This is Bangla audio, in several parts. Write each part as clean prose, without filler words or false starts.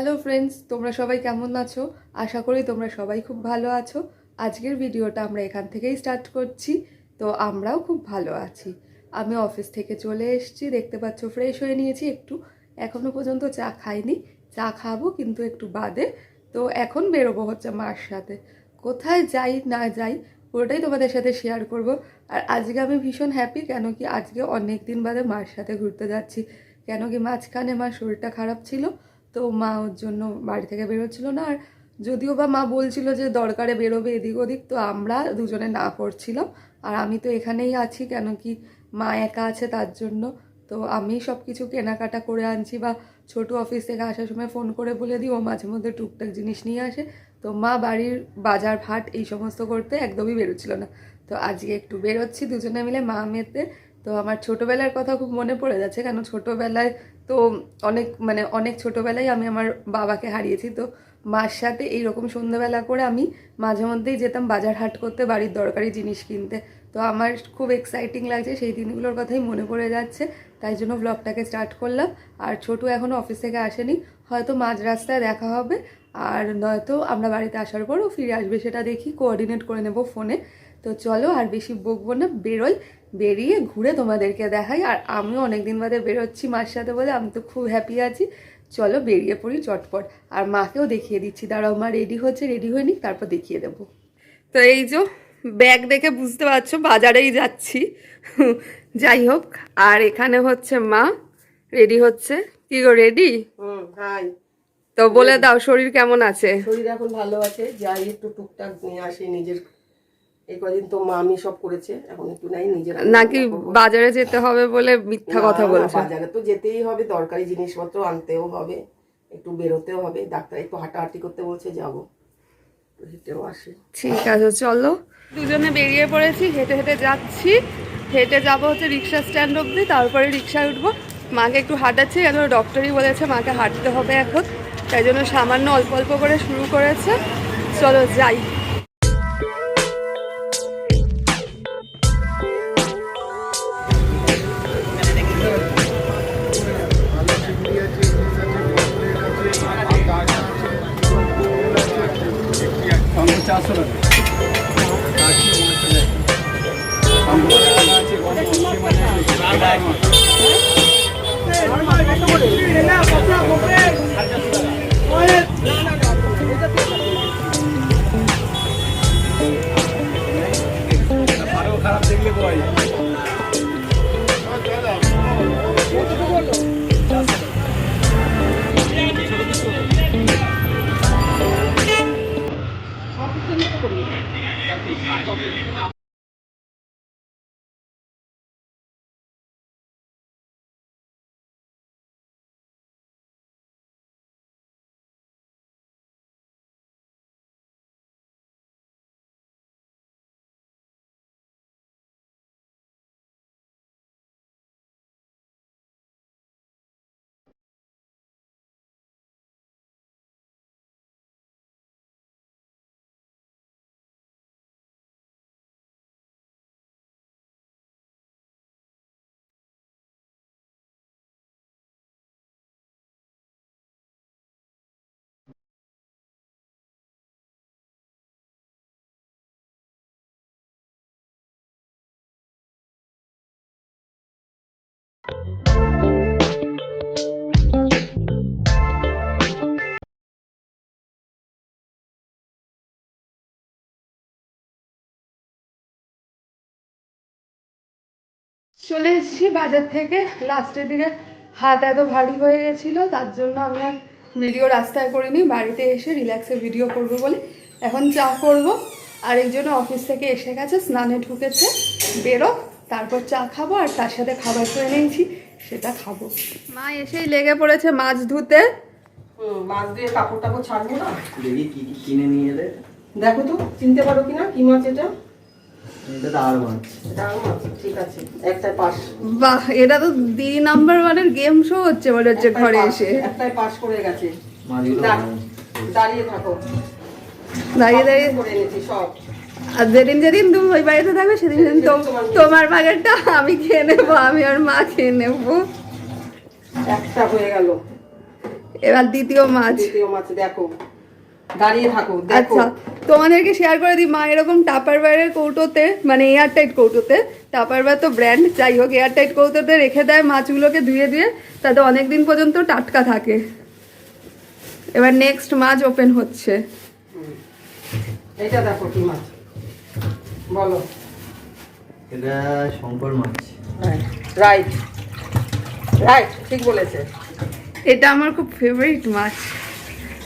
হ্যালো ফ্রেন্ডস, তোমরা সবাই কেমন আছো? আশা করি তোমরা সবাই খুব ভালো আছো। আজকের ভিডিওটা আমরা এখান থেকেই স্টার্ট করছি। তো আমরাও খুব ভালো আছি। আমি অফিস থেকে চলে এসেছি, দেখতে পাচ্ছ ফ্রেশ হয়ে নিয়েছি একটু। এখনও পর্যন্ত চা খাইনি, চা খাবো কিন্তু একটু বাদে। তো এখন বেরোবো হচ্ছে মার সাথে। কোথায় যাই না যাই পুরোটাই তোমাদের সাথে শেয়ার করব। আর আজকে আমি ভীষণ হ্যাপি, কেন কি আজকে অনেক দিন বাদে মার সাথে ঘুরতে যাচ্ছি। কেন কি মাঝখানে মার শরীরটা খারাপ ছিল, তো মা ওর জন্য বাড়ি থেকে বেরোচ্ছিল না। আর যদিও বা মা বলছিল যে দরকারে বেরোবে এদিক ওদিক, তো আমরা দুজনে না করছিলাম। আর আমি তো এখানেই আছি, কেন কি মা একা আছে তার জন্য। তো আমি সব কিছু কেনাকাটা করে আনছি, বা ছোটো অফিস থেকে আসার সময় ফোন করে বলে দিই, ও মাঝে মধ্যে টুকটাক জিনিস নিয়ে আসে। তো মা বাড়ির বাজার হাট এই সমস্ত করতে একদমই বেরোচ্ছিল না। তো আজকে একটু বেরোচ্ছি দুজনে মিলে মা মেয়েতে। তো আমার ছোটোবেলার কথা খুব মনে পড়ে যাচ্ছে, কেন ছোটোবেলায় তো অনেক ছোটোবেলায় আমি আমার বাবাকে হারিয়েছি। তো মার সাথে এইরকম সন্ধ্যেবেলা করে আমি মাঝে মধ্যেই যেতাম বাজার হাট করতে, বাড়ির দরকারি জিনিস কিনতে। তো আমার খুব এক্সাইটিং লাগছে, সেই দিনগুলোর কথাই মনে পড়ে যাচ্ছে, তাই জন্য ব্লগটাকে স্টার্ট করলাম। আর ছোটু এখনও অফিস থেকে আসেনি, হয়তো মাঝ রাস্তায় দেখা হবে, আর নয়তো আমরা বাড়িতে আসার পরও ফিরে আসবে, সেটা দেখি কোঅর্ডিনেট করে নেব ফোনে। তো চলো আর বেশি বকবো না, বেরোই, বেরিয়ে ঘুরে তোমাদেরকে দেখাই। আর আমিও অনেকদিন বাদে বেরোচ্ছি মার সাথে বলে আমি তো খুব হ্যাপি আছি। চলো বেরিয়ে পড়ি চটপট, আর মাকেও দেখিয়ে দিচ্ছি। দাঁড়াও, মা রেডি হচ্ছে, রেডি হয়ে নিক, তারপর দেখিয়ে দেবো। তো এই যে ব্যাগ দেখে বুঝতে পারছো বাজারেই যাচ্ছি। যাই হোক, আর এখানে হচ্ছে মা রেডি হচ্ছে। কি গো, রেডি? হাই। তো বলে দাও শরীর কেমন আছে? শরীর এখন ভালো আছে, যাই একটু টুকটাক নিয়ে আসি নিজের। এই কদিন তো মামি সব করেছে, এখন একটু নাই নিজের। নাকি বাজারে যেতে হবে বলে মিথ্যা কথা বলছো? বাজারে তো যেতেই হবে, দরকারি জিনিসপত্র আনতেও হবে, একটু বেরোতেও হবে। ডাক্তার একটু হাঁটাহাঁটি করতে বলছে, যাবো, হেঁটেও আসি। ঠিক আছে চলো, দুজনে বেরিয়ে পড়েছি, হেঁটে হেঁটে যাচ্ছি। হেঁটে যাবো হচ্ছে রিক্সা স্ট্যান্ড অবধি, তারপরে রিক্সায় উঠবো। মাকে একটু হাঁটাচ্ছি, কেন ডক্টরই বলেছে মাকে হাঁটতে হবে এখন, তাই জন্য সামান্য অল্প অল্প করে শুরু করেছে। চলো যাই। খারাপ দেখলে বই চলে এসেছি বাজার থেকে। লাস্টের দিকে হাত এত ভারী হয়ে গেছিলো, তার জন্য আমি আর ভিডিও রাস্তায় করিনি, বাড়িতে এসে রিল্যাক্সে ভিডিও করবো বলে এখন চা করব। আর এই জন্য অফিস থেকে এসে গেছে, স্নানে ঢুকেছে, বেরো, তারপর চা খাবো। আর তার সাথে খাবার করে নিয়েছি, সেটা খাবো। মা এসেই লেগে পড়েছে মাছ ধুতে। মাছ দিয়ে কাপড় টাপড় ছাড়বো না। দেখি কি কি কিনে নিয়ে এলে। দেখো তো চিনতে পারো কিনা, কি মাছ এটা? এটা তো আর মাছ। ডাল মাছ, ঠিক আছে, একটা পাস। বাহ, এটা তো দিদি নাম্বার ওয়ানের গেম শো হচ্ছে মনে হচ্ছে ঘরে এসে। একটাই পাস করে গেছে। মাছগুলো দাঁড়িয়ে থাকো, দাঁড়িয়ে দাঁড়িয়ে করে এনেছি সব। আর যেদিন যেদিন তুমি ওই বাড়িতে থাকবে সেদিন সেদিন তোমার ভাগেরটা আমি খেয়ে নেবো, আমি আর মা খেয়ে নেবো। একটা হয়ে গেল। এবার দ্বিতীয় মাছ। দ্বিতীয় মাছ দেখো, দাঁড়িয়ে থাকো দেখো। আচ্ছা, তোমাদেরকে শেয়ার করে দিই, মা এরকম টাপারওয়্যারের কৌটোতে, মানে এয়ারটাইট কৌটোতে, টাপারওয়্যার তো ব্র্যান্ড, যাই হোক এয়ারটাইট কৌটোতে রেখে দেয় মাছগুলোকে ধুয়ে ধুয়ে, তাতে অনেক দিন পর্যন্ত টাটকা থাকে। এবার নেক্সট মাছ ওপেন হচ্ছে। এটা দেখো কি মাছ বলো। এটা শঙ্কর মাছ। রাইট রাইট, ঠিক বলেছে। এটা আমার খুব ফেভারিট মাছ,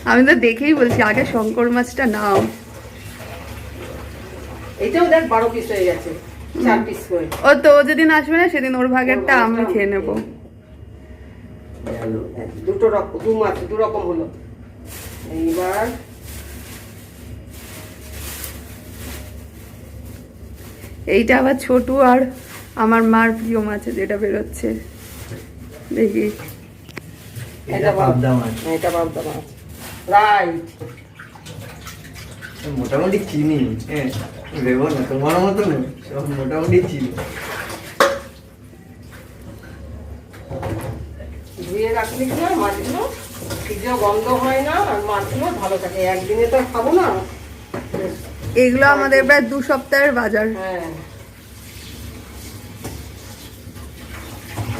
আমি তো দেখেই বলছি আগে শঙ্কর মাছটা নাও। এটাও দেখ 12 পিস হয়ে গেছে, 4 পিস করে। ও তো ও যেদিন আসবে না সেদিন ওর ভাগেরটা আমি খেয়ে নেবো। দুটো রকম, দু মাছ দু রকম হলো। এইবার এইটা আবার ছোটু আর আমার মার প্রিয় মাছ যেটা বেরোচ্ছে, দেখি। এটা পাবদা মাছ। এটা পাবদা মাছ, রাইট। মোটামুটি চিনি, হ্যাঁ ভেবো না তোমার মতো না, সব মোটামুটি চিনি। ধুয়ে রাখলে কি হয়, মাছগুলো ফ্রিজেও গন্ধ হয় না, আর মাছগুলো ভালো থাকে। একদিনে তো আর খাবো না। এগুলো আমাদের প্রায় 2 সপ্তাহের বাজার। হ্যাঁ,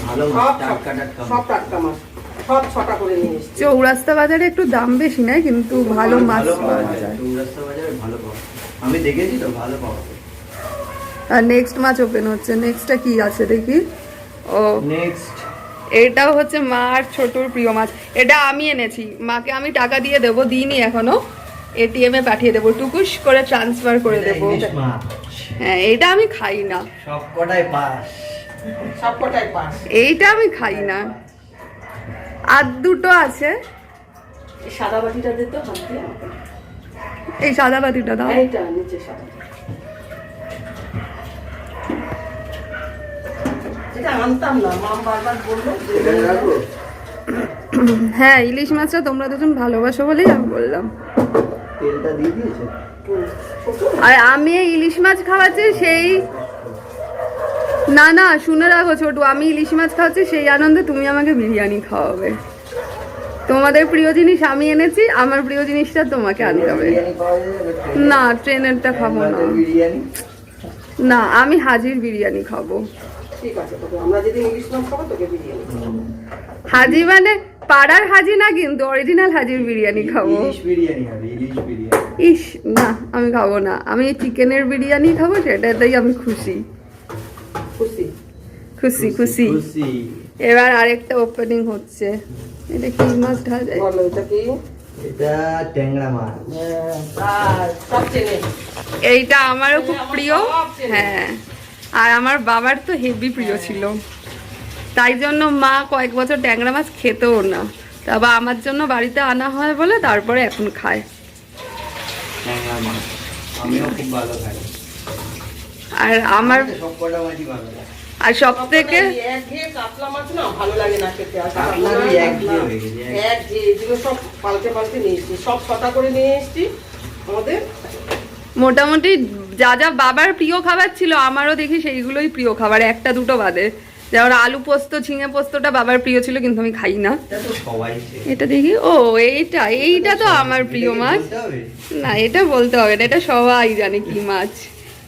ভালো সব মাছ, টাটকা টাটকা সব টাটকা মাছ, সব 6টা করে নিয়ে এসছি। চৌরাস্তা বাজারে একটু দাম বেশি নেয়, কিন্তু ভালো মাছ পাওয়া যায়। চৌরাস্তা বাজারে ভালো পাওয়া যায়। আমি দেখেছি তো, ভালো পাওয়া যায়। আর নেক্সট মাছ ওপেন হচ্ছে। নেক্সটটা কি আছে দেখি। ও নেক্সট এটাও হচ্ছে মা আর ছোটুর প্রিয় মাছ। এটা আমি এনেছি, মাকে আমি টাকা দিয়ে দেবো, দিইনি এখনো, এটিএম এ পাঠিয়ে দেবো, টুকুস করে ট্রান্সফার করে দেবো। ইলিশ মাছ। হ্যাঁ, এটা আমি খাই না, সব কটাই পাস। সব কটাই পাস। এইটা আমি খাই না। আর দুটো আছে, এই সাদা বাটিটা দে তো হাত দিয়ে। এই সাদা বাতিটা দাও। এইটা নিচে সাদা, এটা আনতাম না, মা বারবার বললো যে এটা রাখো। হ্যাঁ, ইলিশ মাছটা তোমরা দুজন ভালোবাসো বলেই আমি বললাম। তেলটা দিয়ে দিয়েছে। আর আমি এই ইলিশ মাছ খাওয়াচ্ছি সেই, না না শুনে রাখো ছোটু, আমি ইলিশ মাছ খাওয়াচ্ছি সেই আনন্দে তুমি আমাকে বিরিয়ানি খাওয়াবে। তোমাদের প্রিয় জিনিস আমি এনেছি, আমার প্রিয় জিনিসটা তোমাকে আনতে হবে। বিরিয়ানি পাওয়া যায়? না, ট্রেনেরটা খাবো না। বিরিয়ানি। না, আমি হাজির বিরিয়ানি খাবো। ঠিক আছে, তোকে আমরা যেদিন ইলিশ মাছ খাবো তোকে বিরিয়ানি খাবো। হাজি মানে পাড়ার হাজি না, কিন্তু অরিজিনাল হাজির বিরিয়ানি খাবো। ইলিশ বিরিয়ানি হবে, ইলিশ বিরিয়ানি। ইস না, আমি খাবো না, আমি চিকেনের বিরিয়ানি খাবো, সেটাতেই আমি খুশি খুশি। খুশি খুশি। খুশি। এবার আরেকটা ওপেনিং হচ্ছে। এটা কি মাছ ঢালা যায়? বলো এটা কি? এটা ট্যাংরা মাছ। আর সব চেনে। এইটা আমারও খুব প্রিয়। হ্যাঁ, আর আমার বাবার তো হেভি প্রিয় ছিল, তাই জন্য মা কয়েক বছর ট্যাংরা মাছ খেতেও না, তবে আমার জন্য বাড়িতে আনা হয় বলে তারপরে এখন খায়। ট্যাংরা মাছ আমিও খুব ভালো খাই। আর আমার সব কটা মাছই ভালো লাগে। আর সব থেকে একঘেয়ে কাতলা মাছ না ভালো লাগে না খেতে। আর আপনার ওই একঘেয়ে হয়ে গেছে, একঘেয়ে, এগুলো সব পাল্টে পাল্টে নিয়ে এসছি, সব 6টা করে নিয়ে এসছি। আমাদের মোটামুটি যা যা বাবার প্রিয় খাবার ছিল আমারও দেখি সেইগুলোই প্রিয় খাবার, একটা দুটো বাদে। যেমন আলু পোস্ত, ঝিঙে পোস্তটা বাবার প্রিয় ছিল, কিন্তু আমি খাই না। এটা তো সবাই চেনে। এটা দেখি, ও এইটা তো আমার প্রিয় মাছ। বলতে হবে? না, এটা বলতে হবে না, এটা সবাই জানে কি মাছ।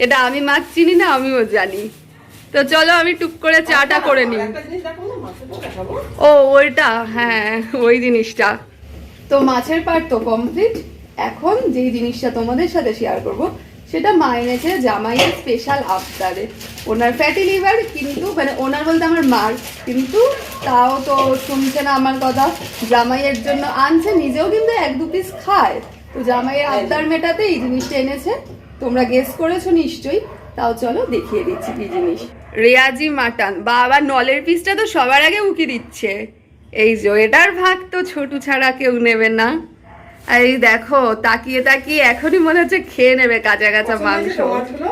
এটা আমি মাছ চিনি না, আমিও জানি। তো চলো আমি টুক করে চাটা করে নিই। একটা জিনিস দেখো না, মাছটা দেখাবো। ও ওইটা, হ্যাঁ ওই জিনিসটা। তো মাছের পার্ট তো কমপ্লিট। এখন যেই জিনিসটা তোমাদের সাথে শেয়ার করব সেটা মা এনেছে জামাইয়ের স্পেশাল আবদারে। ওনার ফ্যাটি লিভার, কিন্তু মানে ওনার বলতে আমার মার, কিন্তু তাও তো শুনছে না আমার কথা, জামাইয়ের জন্য আনছে, নিজেও কিন্তু 1-2 পিস খায়। তো জামাইয়ের আবদার মেটাতে এই জিনিসটা এনেছে। তোমরা গেস করেছো নিশ্চয়ই, তাও চলো দেখিয়ে দিচ্ছি কি জিনিস। রেয়াজি মাটন, বাবা নলের পিসটা তো সবার আগে উকি দিচ্ছে। এই যে এটার ভাগ তো ছোটু ছাড়া কেউ নেবে না। আর এই দেখো তাকিয়ে তাকিয়ে এখনই মনে হচ্ছে খেয়ে নেবে কাঁচা কাঁচা মাংস। মাছগুলো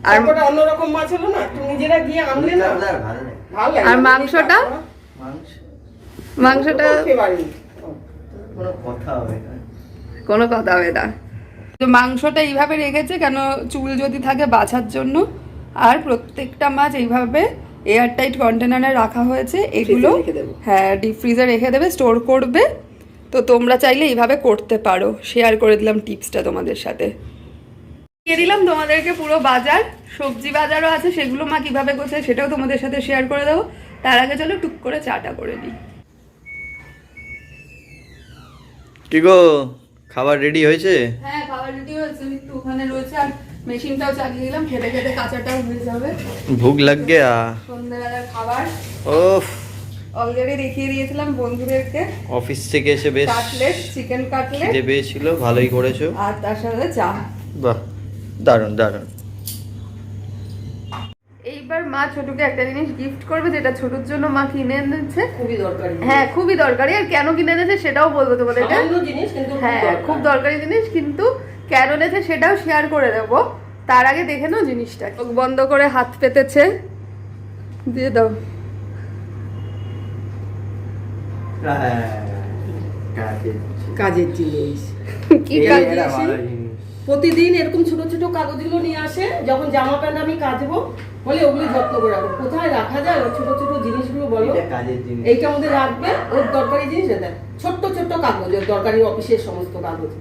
আর আর ওটা অন্যরকম মাছ হলো না, তুমি নিজেরা গিয়ে আনলে না, আপনার ভালো লাগে। ভালো লাগে। আর মাংসটা, মাংসটা ফেভারিট। কোনো কথা হবে না। কোনো কথা হবে না। তো মাংসটা এইভাবে রেখেছে কেন, চুল যদি থাকে বাছার জন্য। আর প্রত্যেকটা মাছ এইভাবে এয়ারটাইট কন্টেনারে রাখা হয়েছে। এগুলো রেখে দেবো। হ্যাঁ ডিপ ফ্রিজে রেখে দেবে, স্টোর করবে। তো তোমরা চাইলে এইভাবে করতে পারো, শেয়ার করে দিলাম টিপসটা তোমাদের সাথে। দিয়ে দিলাম তোমাদেরকে পুরো বাজার, সবজি বাজারও আছে, সেগুলো মা কিভাবে করছে সেটাও তোমাদের সাথে শেয়ার করে দেবো। তার আগে চলো টুক করে চাটা করে নিই। কি গো, খাবার রেডি হয়েছে? হ্যাঁ, খাবার রেডি হয়েছে, একটু ওখানে রয়েছে, আর মেশিনটাও চালিয়ে দিলাম, খেতে খেতে কাঁচাটাও হয়ে যাবে। ভুক লাগ গেয়া। সন্ধ্যাবেলার খাবার ওফ, অলরেডি দেখিয়ে দিয়েছিলাম বন্ধুদেরকে। অফিস থেকে এসে বেশ কাটলেট, চিকেন কাটলেট, খিদে পেয়েছিল, ভালোই করেছো। আর তার সাথে চা। বাহ, দারুণ দারুণ। এইবার মা ছোটকে একটা জিনিস গিফট করবে, যেটা ছোটর জন্য মা কিনে এনেছে। খুবই দরকারি। হ্যাঁ, খুবই দরকারি। আর কেন কিনে এনেছে সেটাও বলবো তোমাদেরকে। সামান্য জিনিস কিন্তু খুব হ্যাঁ, দরকার। খুব দরকারি জিনিস, কিন্তু কেন এনেছে সেটাও শেয়ার করে দেবো। তার আগে দেখে নাও জিনিসটা। চোখ বন্ধ করে হাত পেতেছে, দিয়ে দাও। কাজের জিনিস। কি এই কাজ? এরা ভালো জিনিস। প্রতিদিন এরকম ছোট ছোট কাগজগুলো নিয়ে আসে, যখন জামা প্যান্ট আমি কাচবো বলে ওগুলো যত্ন করে রাখবো। কোথায় রাখা যায় ওই ছোট ছোট জিনিসগুলো বলো? এটা কাজের জিনিস। এইটার মধ্যে রাখবে, ওর দরকারি জিনিস এটা। ছোট্ট ছোট্ট কাগজ, ওর দরকারি অফিসের সমস্ত কাগজ।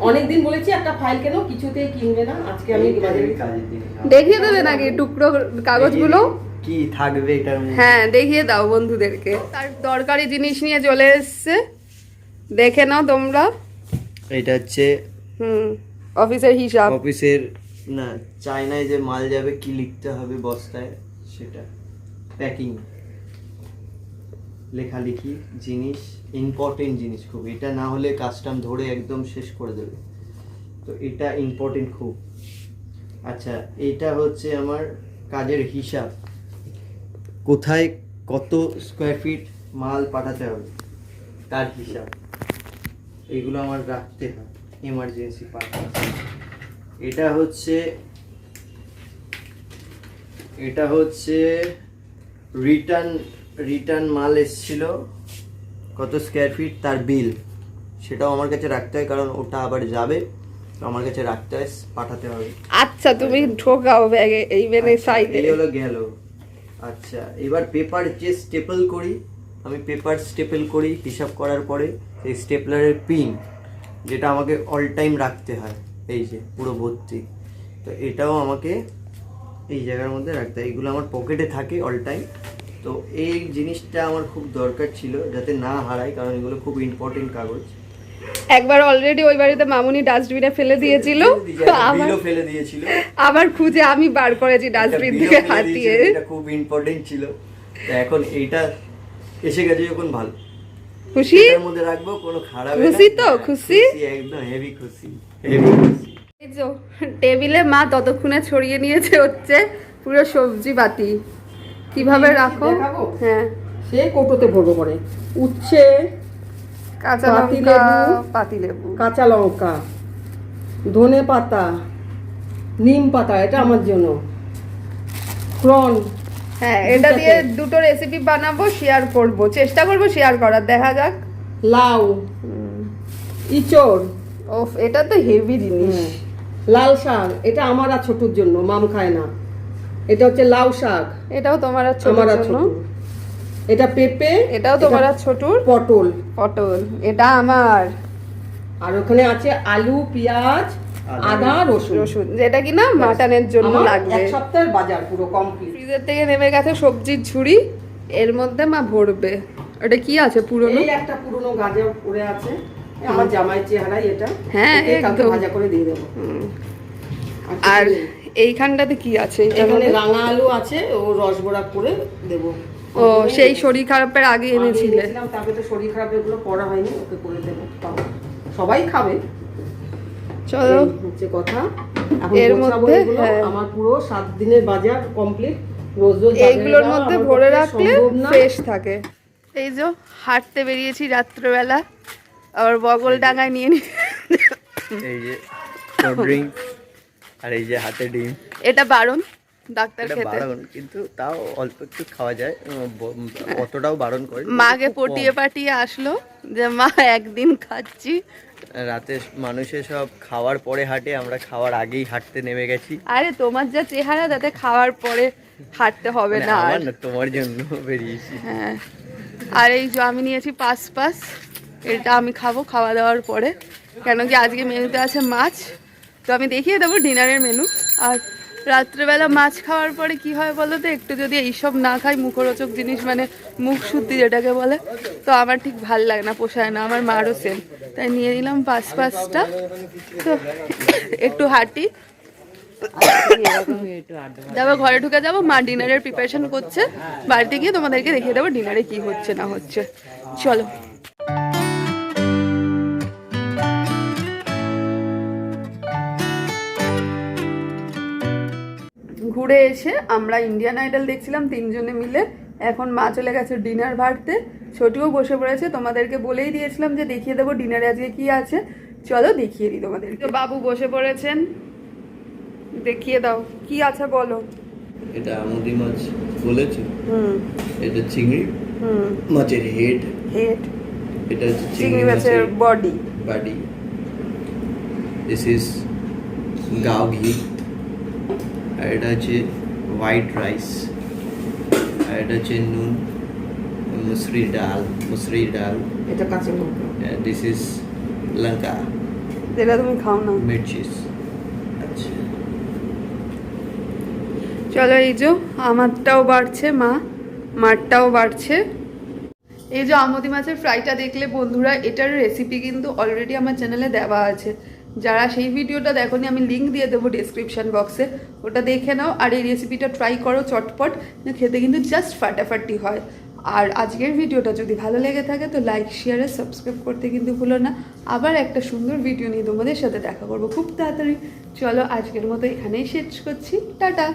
অনেকদিন বলেছি একটা ফাইল কেন, কিছুতেই কিনবে না। আজকে আমি বাজারে কাজের জিনিস। দেখিয়ে দেবে নাকি টুকরো কাগজগুলো? কি থাকবে এটার মধ্যে? হ্যাঁ, দেখিয়ে দাও বন্ধুদেরকে। তার দরকারি জিনিস নিয়ে চলে এসছে, দেখে নাও তোমরা। এটা হচ্ছে অফিসের হিসাব। অফিসের, না চায়নায় যে মাল যাবে কি লিখতে হবে বস্তায়, সেটা প্যাকিং, লেখালেখি জিনিস, ইম্পর্টেন্ট জিনিস খুব। এটা না হলে কাস্টম ধরে একদম শেষ করে দেবে, তো এটা ইম্পর্টেন্ট খুব। আচ্ছা, এটা হচ্ছে আমার কাজের হিসাব, কোথায় কত স্কোয়ার ফিট মাল পাঠাতে হবে তার হিসাব। এগুলো আমার রাখতে হয় এমার্জেন্সি পারপাস। এটা হচ্ছে রিটার্ন মাল এসেছিল, কত স্কোয়ার ফিট তার বিল, সেটাও আমার কাছে রাখতে হয়, কারণ ওটা আবার যাবে, তো আমার কাছে রাখতে হয়, পাঠাতে হবে। আচ্ছা, তুমি ঢোকাও ব্যাগে, এই মেনে সাইডে। এই হলো গেল। আচ্ছা, এবার পেপার যে স্টেপল করি, আমি পেপার স্টেপল করি হিসাব করার পরে, এই স্টেপলারের পিন যেটা আমাকে অল টাইম রাখতে হয়, এই যে পুরো ভর্তি, তো এটাও আমাকে এই জায়গার মধ্যে রাখতে হয়। এইগুলো আমার পকেটে থাকে অল টাইম, তো এই জিনিসটা আমার খুব দরকার ছিল যাতে না হারাই, কারণ এগুলো খুব ইম্পর্টেন্ট কাগজ। একবার অলরেডি ওই বাড়িতে মামুনি ডাস্টবিনে ফেলে দিয়েছিল, বিলও ফেলে দিয়েছিল, আবার খুঁজে আমি বার করেছি ডাস্টবিন থেকে হাত দিয়ে। এটা খুব ইম্পর্টেন্ট ছিল, তো এখন এইটা এসে গেছে যখন ভালো, খুশি? এটার মধ্যে রাখবো, কোনো খারাপ না। খুশি তো? খুশি? একদম হেভি খুশি, হেভি খুশি। এই যে টেবিলে মা ততক্ষণে ছড়িয়ে নিয়েছে হচ্ছে পুরো সবজি বাতি। কিভাবে রাখো? দেখাবো? হ্যাঁ, সে কৌটোতে ভরবো করে। উচ্ছে, কাঁচা লঙ্কা, পাতিলেবু, কাঁচা লঙ্কা, ধনে পাতা, নিম পাতা, এটা আমার জন্য, প্রন। হ্যাঁ, এটা দিয়ে দুটো রেসিপি বানাবো, শেয়ার করব, চেষ্টা করব শেয়ার করার, দেখা যাক। লাউ, ইঁচড়, ওফ, এটা তো হেভি জিনিস। লাল শাক, এটা আমার আর ছোটুর জন্য, মাম খায় না। এটা হচ্ছে লাউ শাক, এটাও তোমার আর ছোটর আমার আর জন্য। ছোট। এটা পেঁপে, এটাও তোমার আর ছোটুর। পটল, পটল, এটা আমার। আর ওখানে আছে আলু, পেঁয়াজ, আদা, রসুন। রসুন, যেটা কিনা মাটনের জন্য আমার লাগবে। এক সপ্তাহের বাজার পুরো কমপ্লিট। ফ্রিজের থেকে নেমে গেছে সবজির ঝুড়ি, এর মধ্যে মা ভরবে। ওটা কি আছে পুরনো? এই একটা পুরনো গাজর পড়ে আছে, আমার জামাই চেহারাই এটা। হ্যাঁ, একে কালকে একদম। ভাজা করে দিয়ে দেবো। আর এইখানটাতে কি আছে? এখানে রাঙা আলু আছে, ও রসবড়া করে দেবো। ও, সেই শরীর খারাপের আগে এনেছিলে। তারপরে তো শরীর খারাপ, এগুলো পড়া হয়নি, ওকে করে দেবো। সবাই খাবে, চলো, এই হচ্ছে কথা। এখন এর গোছাবো মধ্যে, এগুলো। হ্যাঁ। আমার পুরো 7 দিনের বাজার কমপ্লিট। রোজ রোজ বাজারে এইগুলোর যাওয়া মধ্যে আমার ভরে পক্ষে রাখলে সম্ভব না। ফ্রেশ থাকে। এই যে হাঁটতে বেরিয়েছি রাত্রেবেলা, আবার বগল ডাঙায় নিয়ে এই যে কোল্ড ড্রিঙ্ক, আর এই যে হাতে ডিম। এটা বারণ ডাক্তার এটা খেতে। বারণ, কিন্তু তাও অল্প একটু খাওয়া যায়, অতটাও বারণ করে। মাকে পটিয়ে পাটিয়ে আসলো যে মা একদিন খাচ্ছি। রাতে মানুষে সব খাওয়ার পরে হাঁটে, আমরা খাওয়ার আগেই হাঁটতে নেমে গেছি। আরে তোমার যা চেহারা, তাতে খাওয়ার পরে হাঁটতে হবে মানে না আর। আমার না, তোমার জন্য বেরিয়েছি। হ্যাঁ, আর এই যে আমি নিয়েছি পাস, এটা আমি খাবো খাওয়া দাওয়ার পরে, কেন কি আজকে মেনুতে আছে মাছ। তো আমি দেখিয়ে দেবো ডিনারের মেনু। আর রাত্রেবেলা মাছ খাওয়ার পরে কি হয় বলো তো, একটু যদি এইসব না খাই মুখরোচক জিনিস, মানে মুখ শুদ্ধি যেটাকে বলে, তো আমার ঠিক ভাল লাগে না, পোষায় না। আমার মারও সেম, তাই নিয়ে নিলাম পাঁচটা। তো একটু হাঁটি, তারপর ঘরে ঢুকে যাবো। মা ডিনারের প্রিপারেশন করছে, বাড়িতে গিয়ে তোমাদেরকে দেখিয়ে দেবো ডিনারে কি হচ্ছে না হচ্ছে। চলো। ঘুরে এসে আমরা ইন্ডিয়ান আইডল দেখছিলাম 3 জনে মিলে। এখন মা চলে গেছে ডিনার বাড়তে, ছোটিও বসে পড়েছে। তোমাদেরকে বলেই দিয়েছিলাম যে দেখিয়ে দেবো ডিনারে আজকে কি আছে, চলো দেখিয়ে দিই তোমাদেরকে। বাবু বসে পড়েছেন, দেখিয়ে দাও কি আছে বলো। এটা আমুদি মাছ বলেছে, এটা চিংড়ি মাছের হেড, এটা হচ্ছে চিংড়ি মাছের বডি। দিস ইজ গাও ঘি, আর এটা হচ্ছে হোয়াইট রাইস, আর এটা হচ্ছে নুন, মুসরি ডাল, এটা কাঁচা লঙ্কা, দিস ইজ লঙ্কা, যেটা তুমি খাও না, মির্চিস। আচ্ছা চলো। এই যে আমারটাও বাড়ছে, মারটাও বাড়ছে। এই যে আমুদি মাছের ফ্রাইটা দেখলে বন্ধুরা, এটার রেসিপি কিন্তু অলরেডি আমার চ্যানেলে দেওয়া আছে। যারা সেই ভিডিওটা দেখোনি আমি লিঙ্ক দিয়ে দেবো ডেসক্রিপশন বক্সে, ওটা দেখে নাও। আর এই রেসিপিটা ট্রাই করো, চটপট, খেতে কিন্তু জাস্ট ফাটাফাটি হয়। আর আজকের ভিডিওটা যদি ভালো লেগে থাকে তো লাইক, শেয়ার আর সাবস্ক্রাইব করতে কিন্তু ভুলো না। আবার একটা সুন্দর ভিডিও নিয়ে তোমাদের সাথে দেখা করবো খুব তাড়াতাড়ি। চলো আজকের মতো এখানেই শেষ করছি, টাটা।